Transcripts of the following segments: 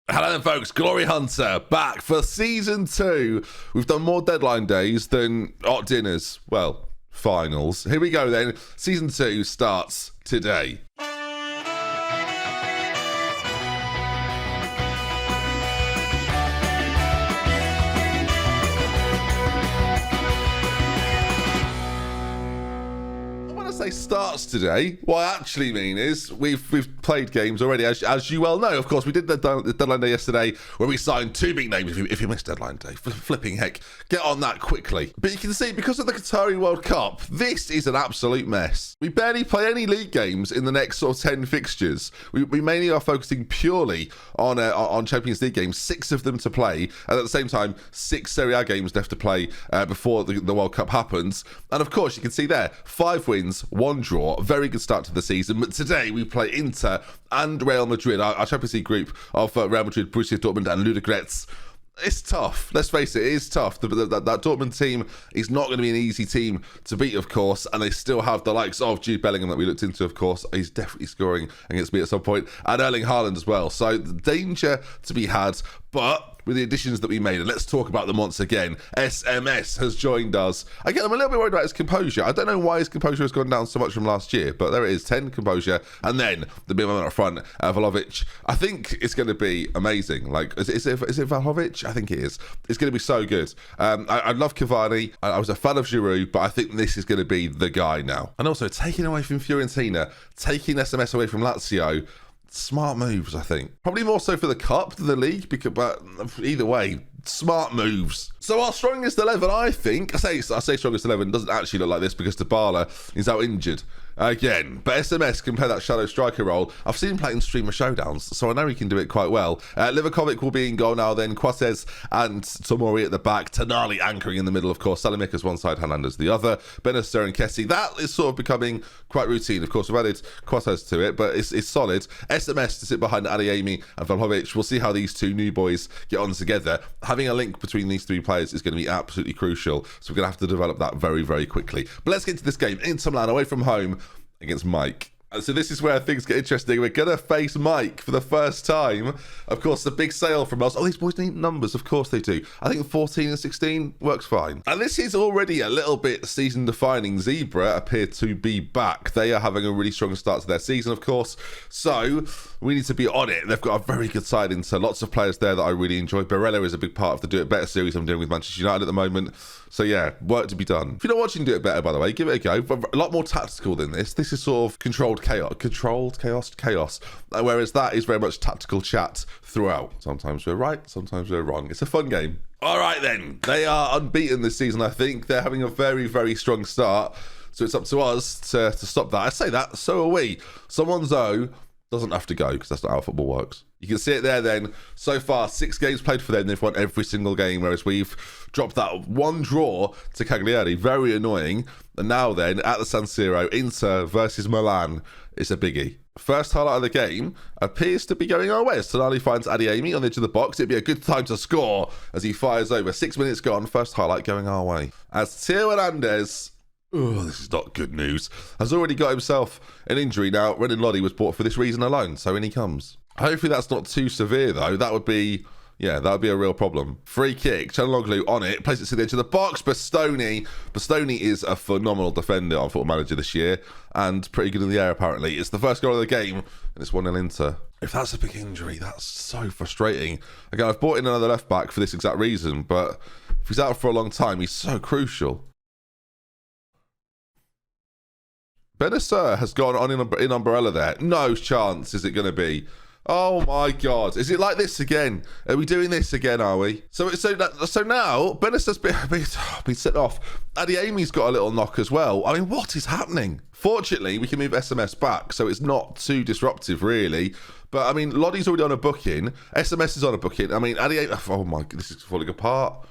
Hello then folks, Glory Hunter back for Season 2. We've done more deadline days than hot dinners. Well, finals. Here we go then. Season 2 starts today. Starts today. What I actually mean is we've played games already, as you well know. Of course, we did the deadline day yesterday where we signed 2 big names. If you missed deadline day, flipping heck, get on that quickly. But you can see, because of the Qatari World Cup, this is an absolute mess. We barely play any league games in the next sort of 10 fixtures. We mainly are focusing purely on Champions League games, 6 of them to play, and at the same time 6 Serie A games left to play before the World Cup happens. And of course, you can see there, 5 wins, 1 draw, very good start to the season. But today we play Inter and Real Madrid, our Champions League group of Real Madrid, Borussia Dortmund and Ludogorets. It's tough. Let's face it, it is tough. That Dortmund team is not going to be an easy team to beat, of course, and they still have the likes of Jude Bellingham that we looked into, of course. He's definitely scoring against me at some point, and Erling Haaland as well. So the danger to be had, but with the additions that we made, and let's talk about them once again. SMS has joined us. Again, I'm a little bit worried about his composure. I don't know why his composure has gone down so much from last year, but there it is, 10 composure, and then the big man up front, Vlahovic. I think it's going to be amazing. Like, is it Vlahovic? I think it is. It's going to be so good. I love Cavani. I was a fan of Giroud, but I think this is going to be the guy now. And also, taking away from Fiorentina, taking SMS away from Lazio, smart moves, I think. Probably more so for the cup than the league, but either way, smart moves. So our strongest 11, I think, I say strongest 11, doesn't actually look like this because Dybala is out injured again. But SMS can play that shadow striker role. I've seen him play in streamer showdowns, so I know he can do it quite well. Livakovic will be in goal now then. Quates and Tomori at the back. Tonali anchoring in the middle, of course. Salimikas one side, Hernandez the other. Benacer and Kessie. That is sort of becoming quite routine. Of course, we've added Quates to it, but it's solid. SMS to sit behind Adeyemi and Vlahovic. We'll see how these 2 new boys get on together. Having a link between these 3 players is going to be absolutely crucial, so we're going to have to develop that very, very quickly. But let's get to this game. Inter Milan away from home against Mike. So this is where things get interesting. We're going to face Mike for the first time. Of course, the big sale from us. Oh, these boys need numbers. Of course they do. I think 14 and 16 works fine. And this is already a little bit season-defining. Zebra appear to be back. They are having a really strong start to their season, of course. So we need to be on it. They've got a very good side into lots of players there that I really enjoy. Barella is a big part of the Do It Better series I'm doing with Manchester United at the moment. So yeah, work to be done. If you're not watching Do It Better, by the way, give it a go. A lot more tactical than this. This is sort of controlled chaos. Whereas that is very much tactical chat throughout. Sometimes we're right, sometimes we're wrong. It's a fun game. All right then, they are unbeaten this season. I think they're having a very, very strong start. So it's up to us to stop that. I say that, so are we. Someone's doesn't have to go because that's not how football works. You can see it there then. So far, 6 games played for them. They've won every single game, whereas we've dropped that 1 draw to Cagliari. Very annoying. And now then, at the San Siro, Inter versus Milan. It's a biggie. First highlight of the game appears to be going our way as Tonali finds Adeyemi on the edge of the box. It'd be a good time to score as he fires over. 6 minutes gone. First highlight going our way. As Theo Hernandez... Oh, this is not good news. Has already got himself an injury now. Renan Lodi was bought for this reason alone, so in he comes. Hopefully that's not too severe, though. That would be a real problem. Free kick. Chanloglu on it. Places it to the edge of the box. Bastoni is a phenomenal defender on Football Manager this year and pretty good in the air, apparently. It's the first goal of the game, and it's 1-0 Inter. If that's a big injury, that's so frustrating. Again, I've brought in another left-back for this exact reason, but if he's out for a long time, he's so crucial. Benacer has gone on in umbrella there. No chance is it going to be. Oh my God. Is it like this again? Are we doing this again, are we? So now, Benacer's been sent off. Adeyemi's got a little knock as well. I mean, what is happening? Fortunately, we can move SMS back, so it's not too disruptive, really. But, I mean, Lodi's already on a booking. SMS is on a booking. I mean, Adeyemi... Oh my God, this is falling apart.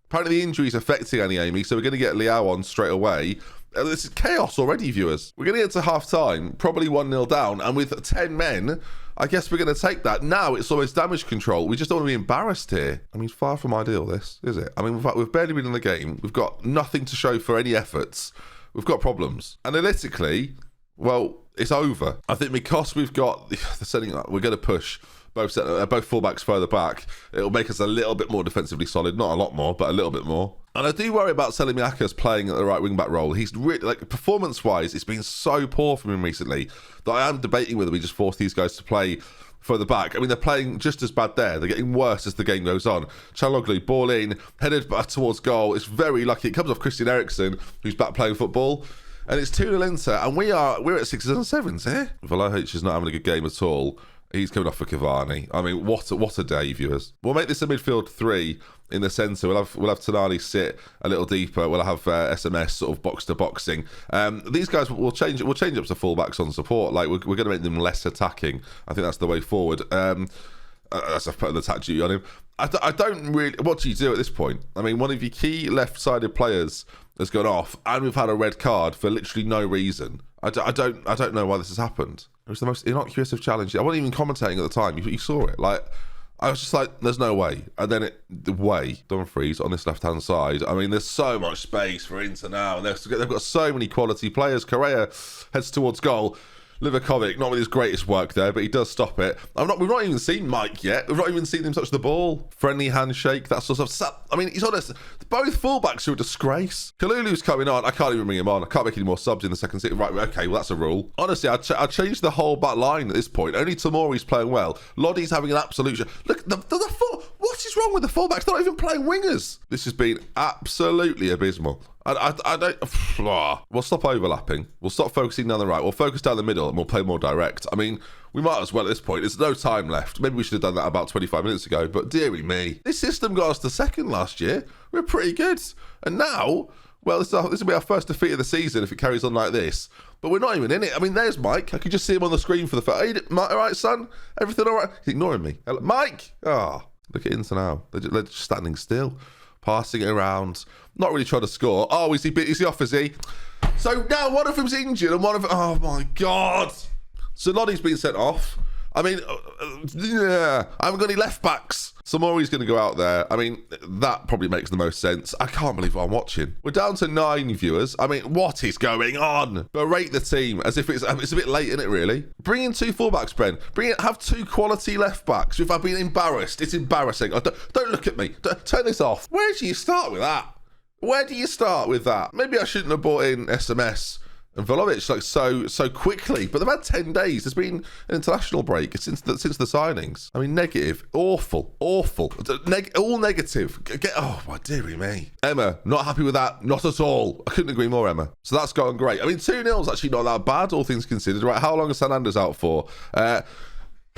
Apparently the injury is affecting Adeyemi, so we're going to get Leao on straight away. This is chaos already, viewers. We're going to get to half-time, probably 1-0 down, and with 10 men, I guess we're going to take that. Now it's almost damage control. We just don't want to be embarrassed here. I mean, far from ideal, this, is it? I mean, we've barely been in the game. We've got nothing to show for any efforts. We've got problems. Analytically, well, it's over. I think because we've got the setting up, we're going to push. both fullbacks further back, it'll make us a little bit more defensively solid. Not a lot more, but a little bit more. And I do worry about Selimiakas playing at the right wing-back role. He's really, like, performance-wise, it's been so poor from him recently that I am debating whether we just force these guys to play further back. I mean, they're playing just as bad there. They're getting worse as the game goes on. Çalhanoğlu, ball in, headed towards goal. It's very lucky. It comes off Christian Eriksen, who's back playing football. And it's 2-0 Inter, and we're at 6s and 7s here. Vlahovic is not having a good game at all. He's coming off for Cavani. I mean, what a day, viewers. We'll make this a midfield 3 in the centre. We'll have Tonali sit a little deeper. We'll have SMS sort of box to boxing. These guys will change. We'll change up to fullbacks on support. Like we're going to make them less attacking. I think that's the way forward. As I've put an attack duty on him. I don't really. What do you do at this point? I mean, one of your key left-sided players has gone off, and we've had a red card for literally no reason. I don't know why this has happened. It was the most innocuous of challenges. I wasn't even commentating at the time. You saw it. Like, I was just like, there's no way. And then Dumfries on this left-hand side. I mean, there's so much space for Inter now. And they've got so many quality players. Correa heads towards goal. Livakovic, not with his greatest work there, but he does stop it. We've not even seen Mike yet. We've not even seen him touch the ball. Friendly handshake, that sort of stuff. I mean, he's honest. Both fullbacks are a disgrace. Kalulu's coming on. I can't even bring him on. I can't make any more subs in the second set. Right, okay, well, that's a rule. Honestly, I'd change the whole back line at this point. Only Tomori's playing well. Lodi's having an absolute... Look, what is wrong with the fullbacks? They're not even playing wingers. This has been absolutely abysmal. I don't... We'll stop overlapping. We'll stop focusing down the right. We'll focus down the middle and we'll play more direct. I mean, we might as well at this point. There's no time left. Maybe we should have done that about 25 minutes ago, but dearie me. This system got us to second last year. We're pretty good. And now, well, this will be our first defeat of the season if it carries on like this. But we're not even in it. I mean, there's Mike. I can just see him on the screen for the first... Hey, Mike, all right, son? Everything all right? He's ignoring me. Hello, Mike! Look at Inter now. They're just standing still. Passing it around, not really trying to score. Oh, is he off, is he? So now one of them's injured and one of them... Oh, my God. So Lodi's been sent off. I mean, I haven't got any left backs. Samori's going to go out there. I mean, that probably makes the most sense. I can't believe what I'm watching. We're down to 9 viewers. I mean, what is going on? Berate the team as if it's a bit late, isn't it, really? Bring in 2 fullbacks, Ben. Have 2 quality left backs. If I've been embarrassed, it's embarrassing. Don't look at me. Turn this off. Where do you start with that? Maybe I shouldn't have brought in SMS and Vlahovic like so quickly, but they've had 10 days. There's been an international break since the signings. I mean, negative, awful, all negative. Oh my dearie me. Emma, not happy with that, not at all. I couldn't agree more, Emma. So that's gone great. I mean, 2-0's actually not that bad, all things considered. Right, how long is Sanander's out for?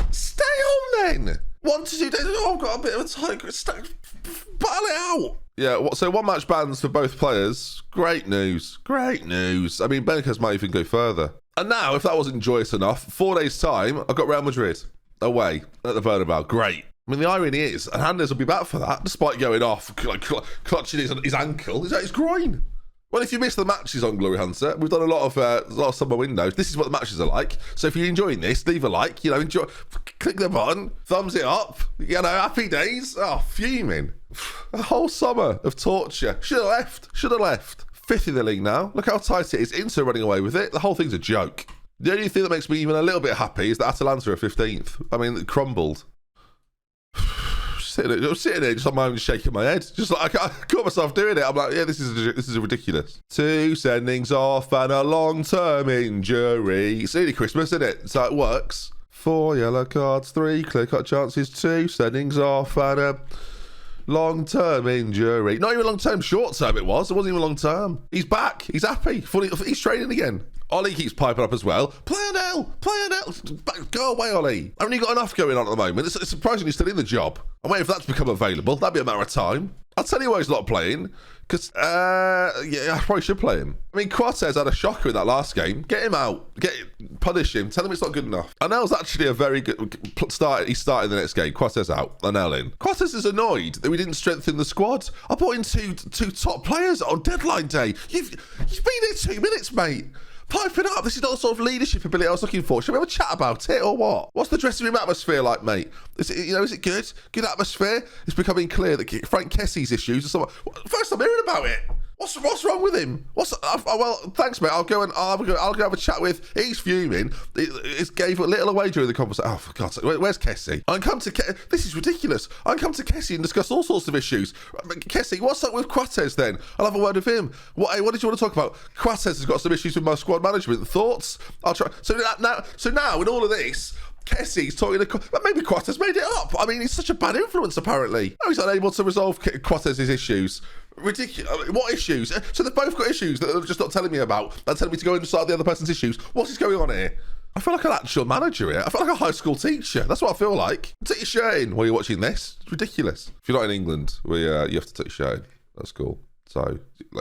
Stay on then. 1 to 2 days. Oh, I've got a bit of a time. Battle it out. Yeah, so 1 match bans for both players. Great news. I mean, Benitez might even go further. And now, if that wasn't joyous enough, 4 days' time, I've got Real Madrid away at the Bernabeu. Great. I mean, the irony is, Hernandez will be back for that, despite going off, clutching his ankle. His groin. Well, if you missed the matches on Glory Hunter, we've done a lot of summer windows. This is what the matches are like. So if you're enjoying this, leave a like. Enjoy. Click the button, thumbs it up. Happy days. Oh, fuming. A whole summer of torture. Should have left. 5th in the league now. Look how tight it is. Inter running away with it. The whole thing's a joke. The only thing that makes me even a little bit happy is that Atalanta are 15th. I mean, it crumbled. I'm sitting there just on my own, shaking my head. Just like I caught myself doing it. I'm like, yeah, this is ridiculous. 2 sendings off and a long-term injury. It's nearly Christmas, isn't it? So it works. 4 yellow cards, 3 clear-cut chances, 2 sendings off and a long-term injury. Not even long-term, short-term it was. It wasn't even long-term. He's back. He's happy. He's training again. Ollie keeps piping up as well. Play an L. Go away, Ollie. I've only got enough going on at the moment. It's surprisingly still in the job. I'm waiting for that to become available. That'd be a matter of time. I'll tell you why he's not playing. Because, I probably should play him. I mean, Cortez had a shocker in that last game. Get him out. Punish him. Tell him it's not good enough. Anel's actually a very good start. He started the next game. Cortez out. Anel in. Cortez is annoyed that we didn't strengthen the squad. I brought in two top players on deadline day. You've been here 2 minutes, mate. Pipe it up. This is not the sort of leadership ability I was looking for. Should we have a chat about it or what? What's the dressing room atmosphere like, mate? Is it good? Good atmosphere? It's becoming clear that Frank Kessie's issues are somewhat... First I'm hearing about it. What's wrong with him? Well, thanks, mate. I'll go have a chat with. He's fuming. It gave a little away during the conversation. Oh, for God's sake, where's Kessie? This is ridiculous. I can come to Kessie and discuss all sorts of issues. Kessie, what's up with Quates then? I'll have a word with him. What did you want to talk about? Quates has got some issues with my squad management. Thoughts? I'll try. So now in all of this, Kessie's talking to... Maybe Quates made it up. I mean, he's such a bad influence, apparently. Oh, he's unable to resolve Quates' issues. Ridiculous. What issues? So they've both got issues that they're just not telling me about. They're telling me to go inside the other person's issues. What is going on here? I feel like an actual manager here. I feel like a high school teacher. That's what I feel like. Take your shirt in while you're watching this. It's ridiculous. If you're not in England, you have to take your shirt in. That's cool. So,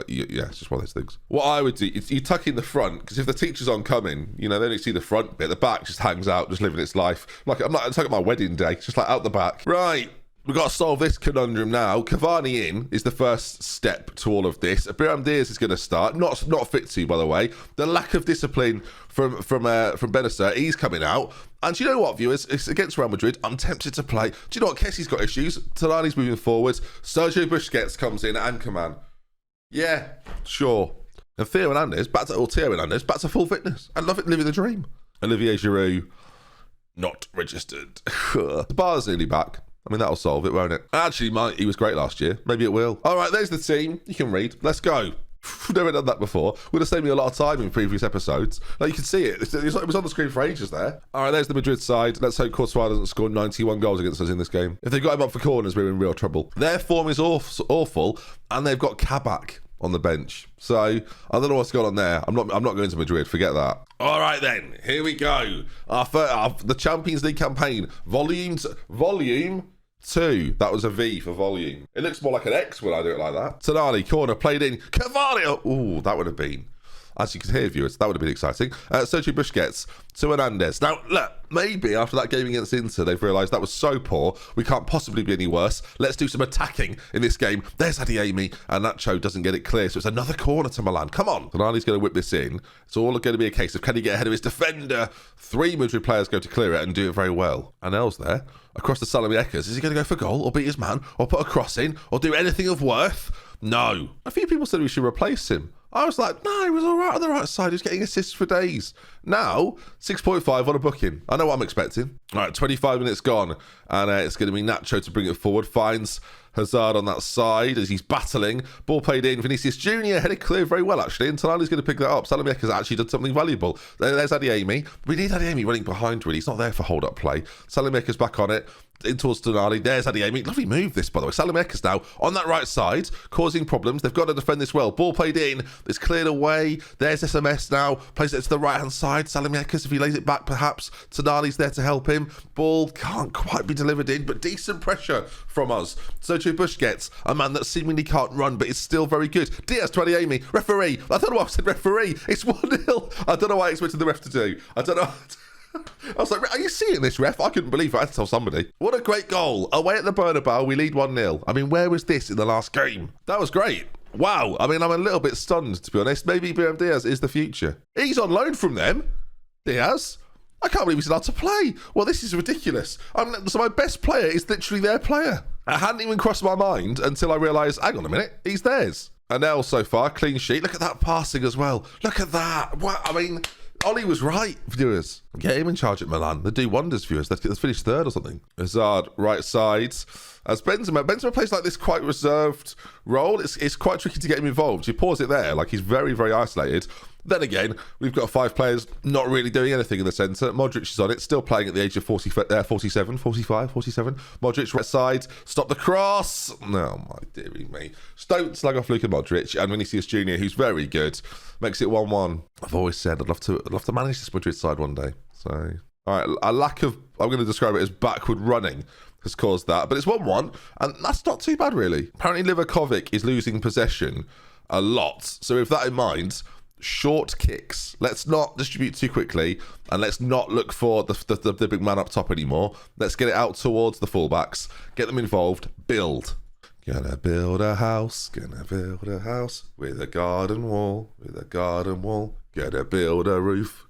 it's just one of those things. What I would do, you tuck in the front, because if the teacher's oncoming, they don't see the front bit. The back just hangs out, just living its life. I'm talking my wedding day, just like out the back. Right, we've got to solve this conundrum now. Cavani in is the first step to all of this. Biram Diaz is going to start. Not fit to, by the way. The lack of discipline from Benacer, he's coming out. And do you know what, viewers? It's against Real Madrid. I'm tempted to play. Do you know what? Kessie's got issues. Talani's moving forwards. Sergio Busquets comes in, anchorman. Yeah, sure. And Theo Hernandez, back to full fitness. I love it, living the dream. Olivier Giroud, not registered. The bar's nearly back. I mean, that'll solve it, won't it? Actually, he was great last year. Maybe it will. All right, there's the team. You can read. Let's go. We've never done that before. Would have saved me a lot of time in previous episodes. Like, you can see it. It was on the screen for ages there. All right, there's the Madrid side. Let's hope Courtois doesn't score 91 goals against us in this game. If they've got him up for corners, we're in real trouble. Their form is awful, and they've got Kabak on the bench. So, I don't know what's going on there. I'm not going to Madrid. Forget that. All right, then. Here we go. The Champions League campaign. Volume 2. That was a V for volume. It looks more like an X when I do it like that. Tonali, corner, played in. Cavani. Ooh, that would have been. As you can hear, viewers, that would have been exciting. Sergio Busquets to Hernandez. Now, look, maybe after that game against Inter, they've realised that was so poor, we can't possibly be any worse. Let's do some attacking in this game. There's Adiemi, and Nacho doesn't get it clear, so it's another corner to Milan. Come on. Tonali's going to whip this in. It's all going to be a case of can he get ahead of his defender? 3 Madrid players go to clear it and do it very well. Anel's there. Across the Salami-Eckers. Is he going to go for goal, or beat his man, or put a cross in, or do anything of worth? No. A few people said we should replace him. I was like, no, he was all right on the right side. He was getting assists for days. Now, 6.5 on a booking. I know what I'm expecting. All right, 25 minutes gone. And it's going to be Nacho to bring it forward. Finds Hazard on that side as he's battling. Ball played in. Vinicius Jr. headed clear very well, actually. And Tonali's going to pick that up. Salamiekka's actually done something valuable. There's Adiemi. We need Adiemi running behind, really. He's not there for hold-up play. Salamiekka's back on it. In towards Tonali. There's Adiemi. Lovely move this, by the way. Salamiekka's now on that right side, causing problems. They've got to defend this well. Ball played in. It's cleared away. There's SMS now. Plays it to the right-hand side. Salamiekka's, if he lays it back, perhaps. Tonali's there to help him. Ball can't quite be delivered in, but decent pressure from us. Sergio Busquets, a man that seemingly can't run, but is still very good. Diaz to Adiemi. Referee. I don't know why I said referee. It's 1-0. I don't know what I expected the ref to do. I don't know. I was like, are you seeing this, ref? I couldn't believe it. I had to tell somebody. What a great goal. Away at the Bernabeu, we lead 1-0. I mean, where was this in the last game? That was great. Wow. I mean, I'm a little bit stunned, to be honest. Maybe Biram Diaz is the future. He's on loan from them. Diaz. I can't believe he's allowed to play. Well, this is ridiculous. So my best player is literally their player. It hadn't even crossed my mind until I realised, hang on a minute, he's theirs. Anel so far, clean sheet. Look at that passing as well. Look at that. Wow. I mean, Ollie was right, viewers. Get him in charge at Milan. They do wonders, viewers. Let's finish third or something. Hazard, right side. As Benzema plays like this quite reserved role. It's quite tricky to get him involved. You pause it there, like he's very, very isolated. Then again, we've got 5 players not really doing anything in the centre. Modric is on it, still playing at the age of 47. Modric, right side. Stop the cross. No, my dearie me. Don't slag off Luka Modric. And Vinicius Jr., who's very good. Makes it 1-1. I've always said I'd love to manage this Madrid side one day. So, all right, a lack of, I'm going to describe it as backward running has caused that. But it's 1-1, and that's not too bad, really. Apparently, Livakovic is losing possession a lot. So with that in mind, short kicks. Let's not distribute too quickly, and let's not look for the big man up top anymore. Let's get it out towards the fullbacks, get them involved, build. Gonna build a house with a garden wall, Gonna build a roof,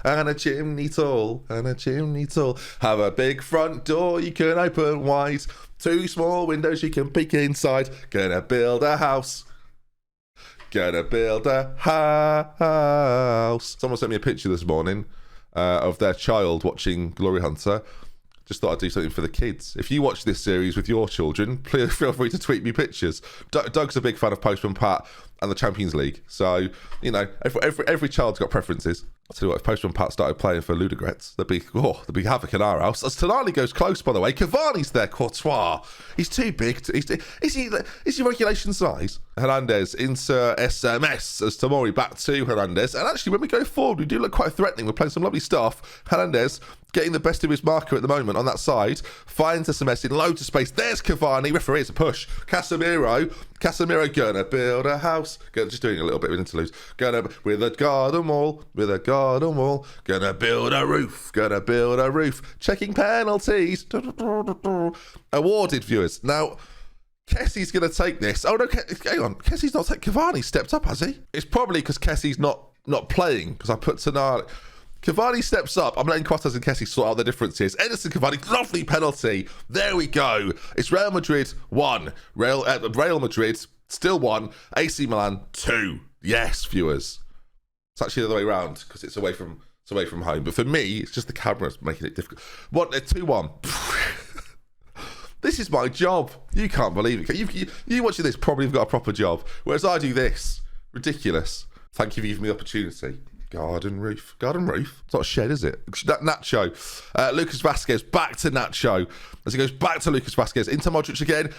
and a chimney tall, Have a big front door you can open wide, 2 small windows you can peek inside. Gonna build a house Gonna build a house. Someone sent me a picture this morning of their child watching Glory Hunter. Just thought I'd do something for the kids. If you watch this series with your children, please feel free to tweet me pictures. Doug's a big fan of Postman Pat and the Champions League. So, you know, every child's got preferences. I'll tell you what, if Postman Pat started playing for Ludogorets, there'd be havoc in our house. As Tonali goes close, by the way, Cavani's there, Courtois. He's too big. Is he regulation size? Hernandez into SMS as Tomori back to Hernandez. And actually, when we go forward, we do look quite threatening. We're playing some lovely stuff. Hernandez getting the best of his marker at the moment on that side. Finds SMS in loads of space. There's Cavani. Referee, it's a push. Casemiro gonna build a house. Just doing a little bit of an interlude. With a garden wall. Gonna build a roof. Checking penalties. Awarded, viewers. Now, Kessie's going to take this. Oh, no, hang on. Kessie's not taking... Cavani stepped up, has he? It's probably because Kessie's not playing, because I put Tonali... Cavani steps up. I'm letting Quatters and Kessie sort out the differences. Edison Cavani, lovely penalty. There we go. It's Real Madrid 1. Real Madrid still 1. AC Milan 2. Yes, viewers. It's actually the other way around because it's away from home. But for me, it's just the cameras making it difficult. What? 2-1. This is my job. You can't believe it. You watching this probably have got a proper job. Whereas I do this. Ridiculous. Thank you for giving me the opportunity. Garden roof. It's not a shed, is it? Nacho. Lucas Vasquez back to Nacho. As he goes back to Lucas Vasquez. Into Modric again.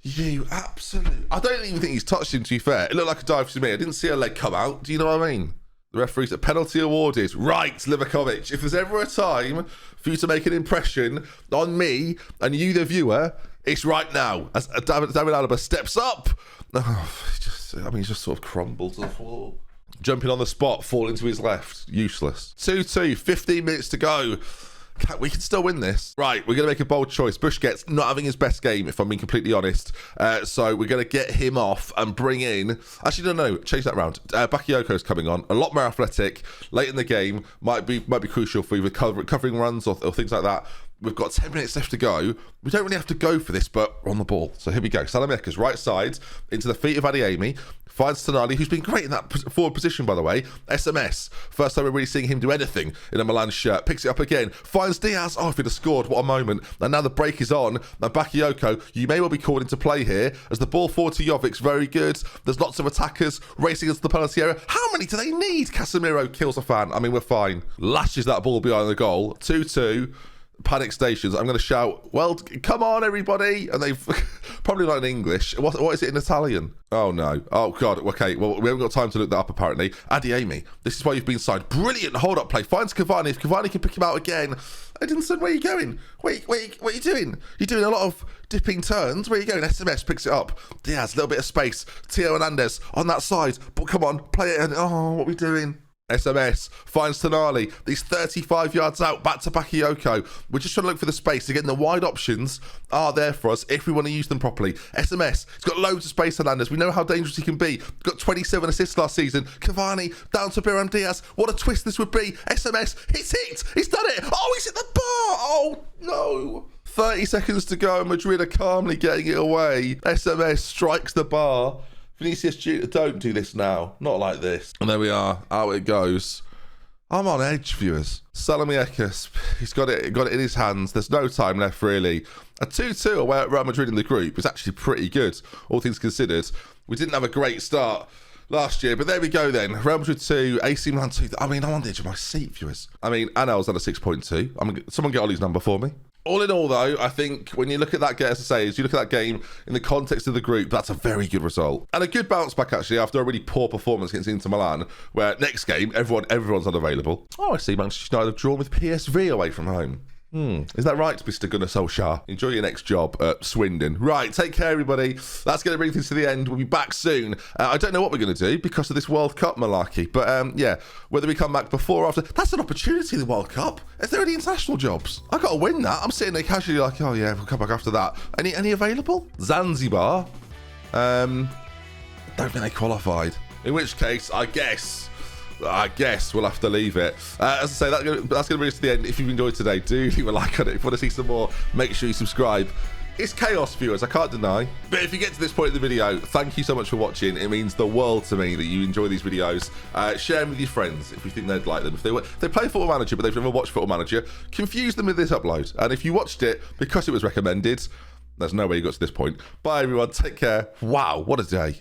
You absolute... I don't even think he's touched him, to be fair. It looked like a dive to me. I didn't see a leg come out. Do you know what I mean? The referee's a penalty awarded. Right, Livakovic. If there's ever a time for you to make an impression on me and you, the viewer, it's right now. As David Alaba steps up. He just sort of crumbled to the floor. Jumping on the spot, falling to his left. Useless. 2-2, 15 minutes to go. We can still win this. Right, we're going to make a bold choice. Busquets not having his best game, if I'm being completely honest. So we're going to get him off and bring in... Actually, no, change that round. Bakayoko's coming on. A lot more athletic. Late in the game. Might be crucial for either covering runs or things like that. We've got 10 minutes left to go. We don't really have to go for this, but we're on the ball. So here we go. Salameca's right side into the feet of Adeyemi. Finds Tonali, who's been great in that forward position, by the way. SMS. First time we're really seeing him do anything in a Milan shirt. Picks it up again. Finds Diaz. Oh, if he'd have scored, what a moment. And now the break is on. And Bakayoko, you may well be called into play here as the ball forward to Jovic's. Very good. There's lots of attackers racing into the penalty area. How many do they need? Casemiro kills a fan. I mean, we're fine. Lashes that ball behind the goal. 2-2. Panic stations. I'm going to shout, well, come on, everybody. And they've probably not in English. What is it in Italian? Oh, no. Oh, God. Okay. Well, we haven't got time to look that up, apparently. Adeyemi. This is why you've been signed. Brilliant hold-up play. Finds Cavani. If Cavani can pick him out again. Edinson, where are you going? Wait, what are you doing? You're doing a lot of dipping turns. Where are you going? SMS picks it up. Diaz, a little bit of space. Theo Hernandez on that side. But come on, play it. Oh, what are we doing? SMS finds Tonali. He's 35 yards out, back to Bakayoko. We're just trying to look for the space. Again, the wide options are there for us if we want to use them properly. SMS, he's got loads of space, Hernandez. We know how dangerous he can be. Got 27 assists last season. Cavani down to Biram Diaz. What a twist this would be. SMS, he's hit. He's done it. Oh, he's hit the bar. Oh, no. 30 seconds to go. Madrid are calmly getting it away. SMS strikes the bar. Vinicius Junior, don't do this now. Not like this. And there we are. Out it goes. I'm on edge, viewers. Salamiekis, he's got it in his hands. There's no time left, really. A 2-2 away at Real Madrid in the group is actually pretty good, all things considered. We didn't have a great start last year, but there we go then. Real Madrid 2, AC Milan 2. I mean, I'm on the edge of my seat, viewers. I mean, Anel's at a 6.2. Someone get Ollie's number for me. All in all, though, I think when you look at that game, as I say, as you look at that game in the context of the group, that's a very good result. And a good bounce back, actually, after a really poor performance against Inter Milan, where next game, everyone's unavailable. Oh, I see Manchester United have drawn with PSV away from home. Is that right, Mr. Gunnar Solskjaer? Enjoy your next job at Swindon. Right, take care, everybody. That's going to bring things to the end. We'll be back soon. I don't know what we're going to do because of this World Cup malarkey. But, yeah, whether we come back before or after... That's an opportunity, the World Cup. Is there any international jobs? I got to win that. I'm sitting there casually like, oh, yeah, we'll come back after that. Any available? Zanzibar? Don't think they qualified. In which case, I guess we'll have to leave it. As I say, that's going to bring us to the end. If you've enjoyed today, do leave a like on it. If you want to see some more, make sure you subscribe. It's chaos, viewers, I can't deny. But if you get to this point in the video, thank you so much for watching. It means the world to me that you enjoy these videos. Share them with your friends if you think they'd like them. If they play Football Manager but they've never watched Football Manager, confuse them with this upload. And if you watched it because it was recommended, there's no way you got to this point. Bye everyone, take care. Wow, what a day.